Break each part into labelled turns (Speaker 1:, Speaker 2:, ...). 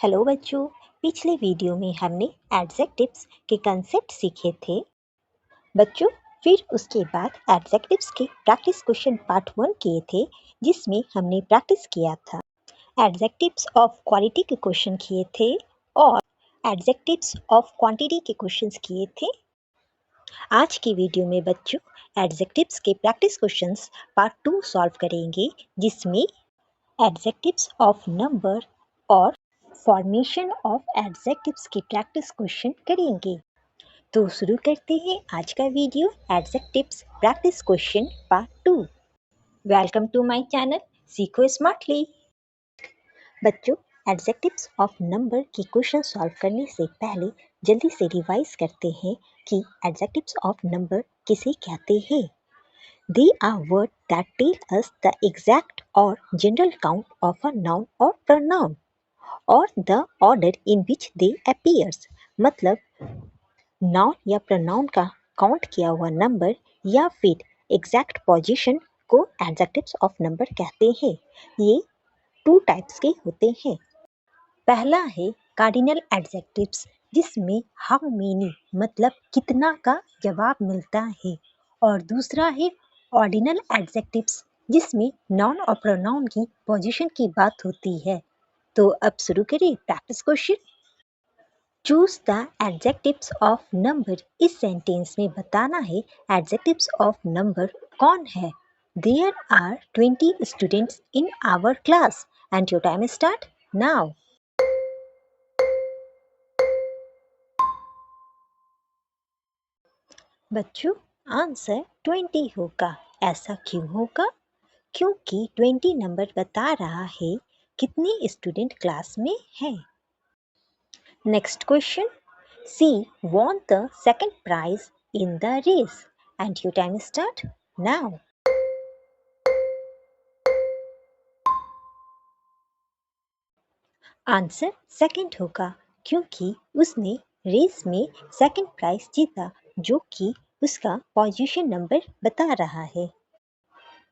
Speaker 1: Hello बच्चों, पिछले video में हमने एडजेक्टिव्स के कंसेप्ट सीखे थे बच्चों। फिर उसके बाद एडजेक्टिव्स के प्रैक्टिस क्वेश्चन पार्ट 1 किए थे, जिसमें हमने प्रैक्टिस किया था। एडजेक्टिव्स ऑफ क्वालिटी के क्वेश्चन किए थे और एडजेक्टिव्स ऑफ क्वांटिटी के क्वेश्चंस किए थे। आज की वीडियो में बच्चों एडजेक्टिव्स के प्रैक्टिस क्वेश्चंस पार्ट 2 सॉल्व करेंगे, जिसमें एडजेक्टिव्स ऑफ नंबर और फॉर्मेशन ऑफ एडजेक्टिव्स की प्रैक्टिस क्वेश्चन करेंगे। तो शुरू करते हैं आज का video adjectives practice question part 2। Welcome to my channel सीखो स्मार्टली। बच्चों, एडजेक्टिव्स ऑफ नंबर की क्वेश्चन सॉल्व करने से पहले जल्दी से रिवाइज करते हैं कि एडजेक्टिव्स ऑफ नंबर किसे कहते हैं। They are words that tell us the exact or general count of a noun or pronoun or the order in which they appears। मतलब नाउन या प्रोनाउन का काउंट किया हुआ नंबर या फिर एग्जैक्ट पोजीशन को एडजेक्टिव्स ऑफ नंबर कहते हैं। ये 2 टाइप्स के होते हैं। पहला है कार्डिनल एडजेक्टिव्स, जिसमें हाउ मेनी मतलब कितना का जवाब मिलता है, और दूसरा है ऑर्डिनल एडजेक्टिव्स, जिसमें नाउन और प्रोनाउन की पोजीशन की बात होती है। तो अब शुरू करें practice question. Choose the adjectives of number. इस सेंटेंस में बताना है एडजेक्टिव्स ऑफ नंबर कौन है। There are 20 students in our class and your time start now. बच्चों, आंसर 20 होगा। ऐसा क्यों होगा? क्योंकि 20 नंबर बता रहा है कितने स्टूडेंट क्लास में हैं। Next question. She won the second prize in the race and your time start now। Answer second होगा, क्योंकि उसने रेस में सेकंड प्राइज जीता, जो कि उसका पोजीशन नंबर बता रहा है।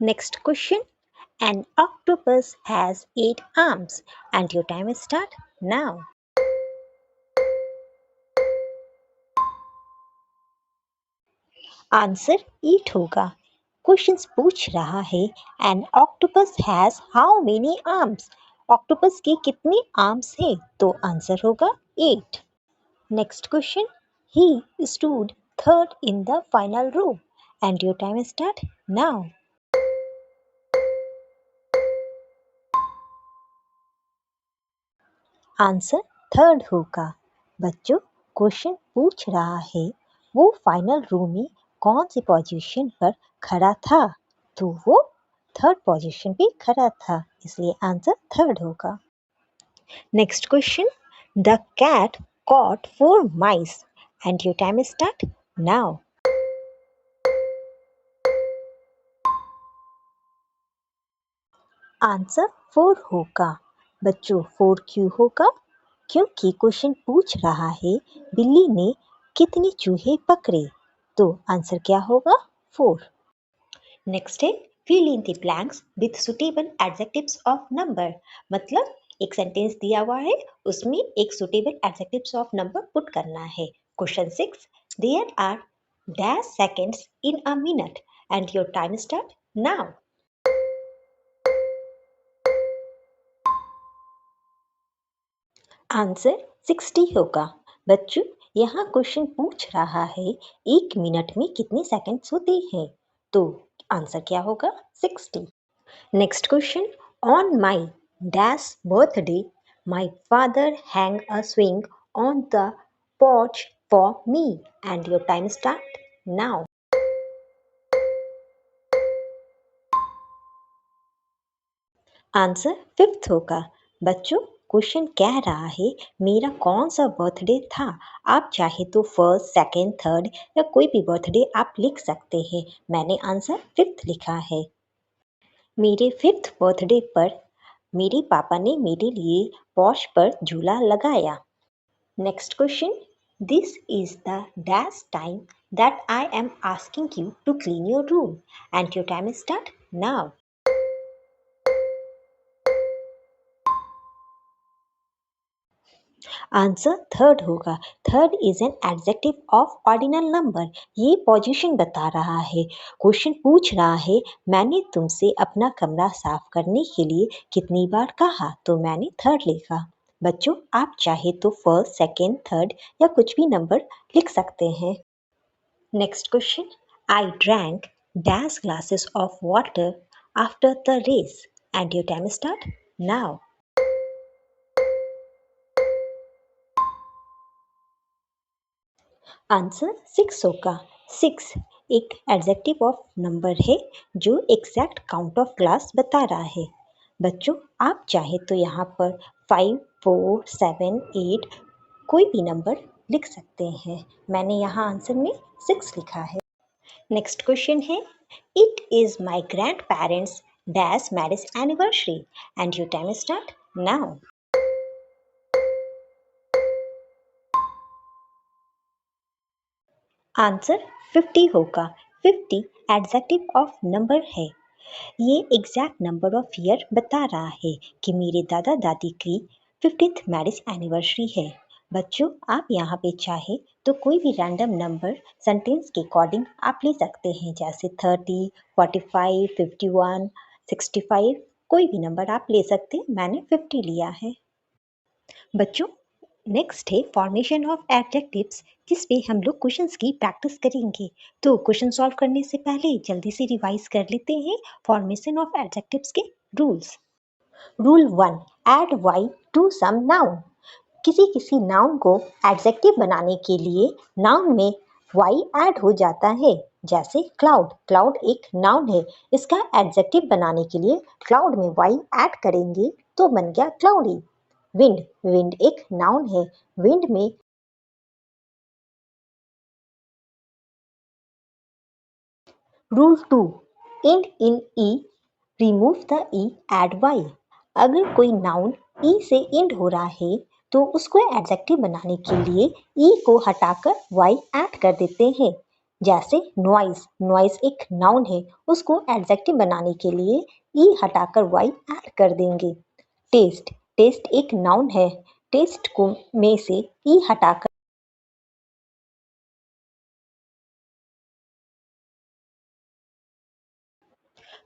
Speaker 1: Next question. An octopus has 8 arms and your time start now। Answer 8 होगा। क्वेश्चन पूछ रहा है an octopus has how many arms. Octopus के कितने आर्म्स हैं? तो आंसर होगा 8। Next question. He stood third in the final row and your time start now. Answer third होगा। बच्चों, क्वेश्चन पूछ रहा है वो फाइनल रो में कौन सी पोजीशन पर खड़ा था, तो वो थर्ड पोजीशन पे खड़ा था, इसलिए आंसर थर्ड होगा। Next question. The cat caught 4 mice and your time start now। Answer 4 होगा। बच्चों, 4 क्यों होगा? क्योंकि क्वेश्चन पूछ रहा है बिल्ली ने कितने चूहे पकड़े, तो आंसर क्या होगा? 4। नेक्स्ट है fill in the blanks with suitable adjectives of number. मतलब एक सेंटेंस दिया हुआ है, उसमें एक suitable adjectives of number put करना है। Question 6। There are dash seconds in a minute and your time start now. Answer 60 होगा। बच्चों, यहाँ क्वेश्चन पूछ रहा है 1 मिनट में कितने सेकंड्स होते हैं, तो आंसर क्या होगा? 60। Next question. On my dash birthday my father hang a swing on the porch for me and your time start now. Answer 5th होगा। बच्चों, क्वेश्चन कह रहा है मेरा कौन सा बर्थडे था। आप चाहे तो फर्स्ट, सेकंड, थर्ड या कोई भी बर्थडे आप लिख सकते हैं। मैंने आंसर 5th लिखा है। मेरे 5th बर्थडे पर मेरे पापा ने मेरे लिए पॉश पर झूला लगाया। Next question. This is the dash time that I am asking you to clean your room and your time start now. Answer third होगा। Third is an adjective of ordinal number. ये position बता रहा है। Question पूछ रहा है मैंने तुमसे अपना कमरा साफ करने के लिए कितनी बार कहा, तो मैंने थर्ड लिखा। बच्चों आप चाहे तो फर्स्ट, सेकेंड, थर्ड या कुछ भी नंबर लिख सकते हैं। Next question, I drank dash glasses of water after the race and your time start now. Answer 6 होगा। 6 एक एडजेक्टिव ऑफ नंबर है जो एग्जैक्ट काउंट ऑफ ग्लास बता रहा है। बच्चों आप चाहे तो यहाँ पर 5, 4, 7, 8 कोई भी नंबर लिख सकते हैं। मैंने यहाँ आंसर में 6 लिखा है। नेक्स्ट क्वेश्चन है, it is my grand parents dash marriage anniversary and your time start now. Answer 50 होगा। 50 एडजेक्टिव ऑफ नंबर है। ये एग्जैक्ट नंबर ऑफ ईयर बता रहा है कि मेरे दादा दादी की 50th मैरिज एनिवर्सरी है। बच्चों आप यहाँ पे चाहे तो कोई भी रैंडम नंबर सेंटेंस के अकॉर्डिंग आप ले सकते हैं, जैसे 30, 45, 51, 65 कोई भी नंबर आप ले सकते हैं। मैंने 50 लिया है। बच्चों नेक्स्ट है फॉर्मेशन ऑफ एडजेक्टिव्स, जिस पे हम लोग क्वेश्चंस की प्रैक्टिस करेंगे। तो क्वेश्चन सॉल्व करने से पहले जल्दी से रिवाइज कर लेते हैं फॉर्मेशन ऑफ एडजेक्टिव्स के rules. Rule 1, add Y to some noun. किसी किसी नाउन को एडजेक्टिव बनाने के लिए नाउन में वाई ऐड हो जाता है। जैसे क्लाउड, क्लाउड एक नाउन है, इसका एडजेक्टिव बनाने के लिए क्लाउड में वाई ऐड करेंगे तो बन गया क्लाउडी। विंड, विंड एक नाउन है, विंड में rule 2, end in E remove the E add Y. अगर कोई नाउन ई से एंड हो रहा है तो उसको एडजेक्टिव बनाने के लिए ई को हटाकर वाई ऐड कर देते हैं। जैसे नॉइस, नॉइस एक नाउन है, उसको एडजेक्टिव बनाने के लिए ई हटाकर वाई ऐड कर देंगे। टेस्ट, टेस्ट एक नाउन है, टेस्ट को में से ई हटाकर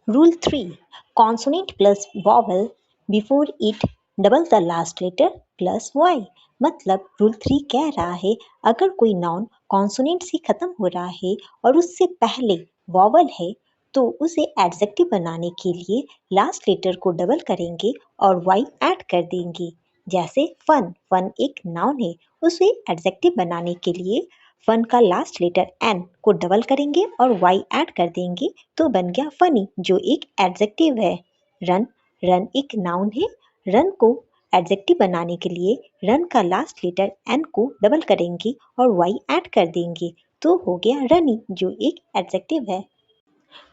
Speaker 1: rule 3, consonant plus vowel before it double the last letter plus Y. मतलब रूल 3 कह रहा है अगर कोई नाउन कॉन्सोनेंट से खत्म हो रहा है और उससे पहले वॉवल है तो उसे एडजेक्टिव बनाने के लिए लास्ट लेटर को डबल करेंगे और वाई ऐड कर देंगे। जैसे फन, फन एक नाउन है, उसे एडजेक्टिव बनाने के लिए फन का लास्ट लेटर एन को डबल करेंगे और वाई ऐड कर देंगे तो बन गया फनी, जो एक एडजेक्टिव है। रन, रन एक नाउन है, रन को एडजेक्टिव बनाने के लिए रन का लास्ट लेटर एन को डबल करेंगे और वाई ऐड कर देंगे तो हो गया रनी, जो एक एडजेक्टिव है।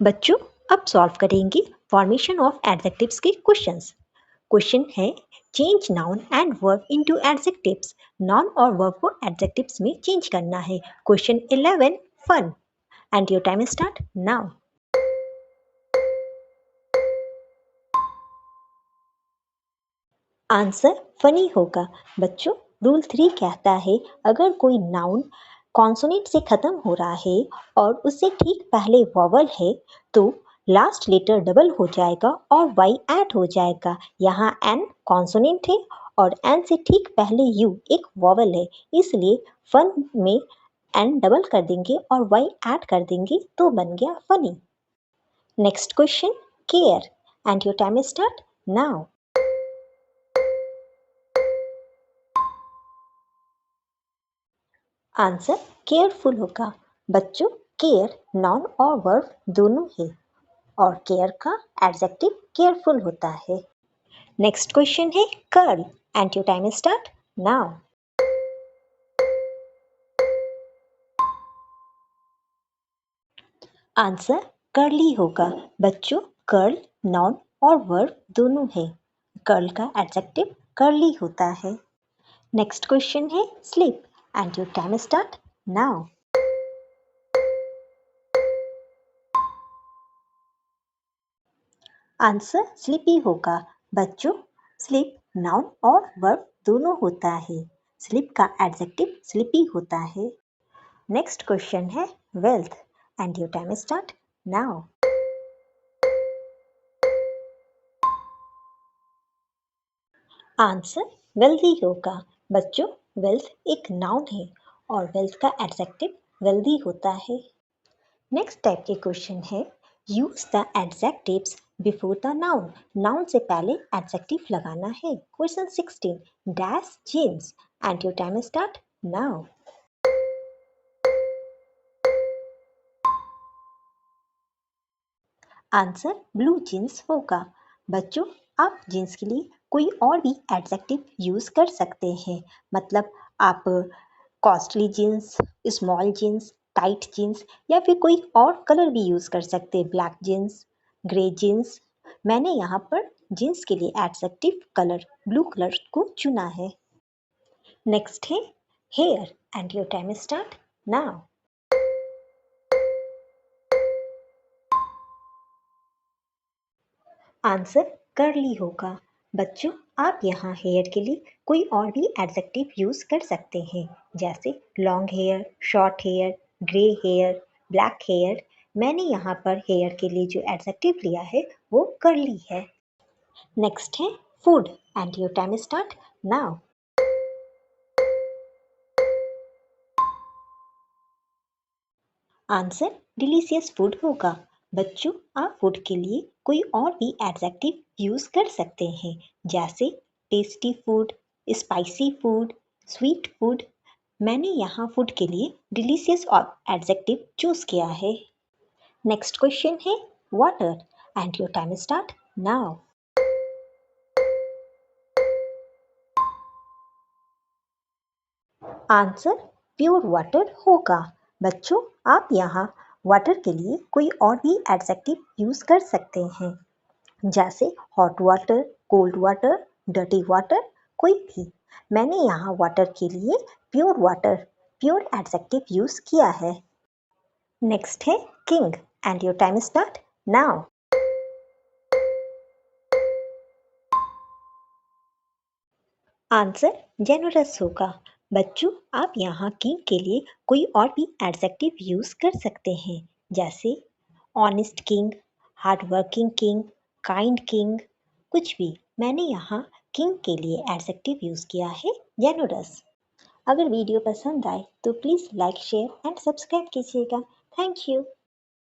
Speaker 1: बच्चों अब सॉल्व करेंगे फॉर्मेशन ऑफ एडजेक्टिव्स के क्वेश्चंस। क्वेश्चन है change noun and verb into adjectives. Noun और वर्ब को एडजेक्टिव्स में चेंज करना है। Question 11, fun and your time start now. Answer funny होगा। बच्चों रूल 3 कहता है अगर कोई नाउन कॉन्सोनेंट से खत्म हो रहा है और उससे ठीक पहले वॉवल है तो लास्ट लेटर डबल हो जाएगा और वाई ऐड हो जाएगा। यहाँ एन कॉन्सोनेंट है और एन से ठीक पहले यू एक वॉवल है, इसलिए फन में एन डबल कर देंगे और वाई ऐड कर देंगे तो बन गया funny. Next question, care and your time start now. Answer careful होगा। बच्चों केयर नाउन और वर्ब दोनों है और केयर का एडजेक्टिव केयरफुल होता है। नेक्स्ट क्वेश्चन है curl and your time start now. Answer curly होगा। बच्चों कर्ल नाउन और वर्ब दोनों है, कर्ल का एडजेक्टिव कर्ली होता है। नेक्स्ट क्वेश्चन है sleep and your time start now. Answer sleepy होगा। बच्चों स्लीप नाउन और वर्ब दोनों होता है। स्लीप का एडजेक्टिव स्लीपी होता है। नेक्स्ट क्वेश्चन है wealth and your time start now. Answer wealthy होगा। बच्चों, वेल्थ एक नाउन है और वेल्थ का एडजेक्टिव वेल्दी होता है। नेक्स्ट टाइप के क्वेश्चन है use the adjectives before the noun. Noun से पहले एडजेक्टिव लगाना है। Question 16 dash jeans and your time start now. Answer blue jeans होगा। बच्चों, आप जीन्स के लिए कोई और भी एडजेक्टिव यूज कर सकते हैं। मतलब आप costly jeans, small jeans, tight jeans या फिर कोई और कलर भी यूज कर सकते हैं। Black jeans, grey jeans. मैंने यहाँ पर जीन्स के लिए एडजेक्टिव कलर ब्लू कलर को चुना है। नेक्स्ट है hair and your time start now. Answer curly होगा। बच्चों, आप यहाँ हेयर के लिए कोई और भी एडजेक्टिव यूज कर सकते हैं, जैसे long hair, short hair, grey hair, black hair. मैंने यहाँ पर हेयर के लिए जो एडजेक्टिव लिया है वो कर्ली है। नेक्स्ट है food and your time start now. Answer delicious food होगा। बच्चों, आप फूड के लिए कोई और भी एडजेक्टिव यूज कर सकते हैं, जैसे tasty food, spicy food, sweet food. मैंने यहाँ फूड के लिए डिलीशियस और एडजेक्टिव चूज किया है। नेक्स्ट क्वेश्चन है water and your time start now. Answer pure water होगा। बच्चों, आप यहाँ वाटर के लिए कोई और भी एडजेक्टिव यूज कर सकते हैं, जैसे hot water, cold water, dirty water, कोई भी। मैंने यहाँ वाटर के लिए प्योर एडजेक्टिव यूज किया है। नेक्स्ट है king and your time start now. Answer generous होगा। बच्चों, आप यहाँ किंग के लिए कोई और भी एडजेक्टिव यूज कर सकते हैं, जैसे honest king, hard working king, kind king, कुछ भी। मैंने यहाँ किंग के लिए एडजेक्टिव यूज किया है जेनरस। अगर वीडियो पसंद आए तो please like, share and subscribe कीजिएगा। Thank you.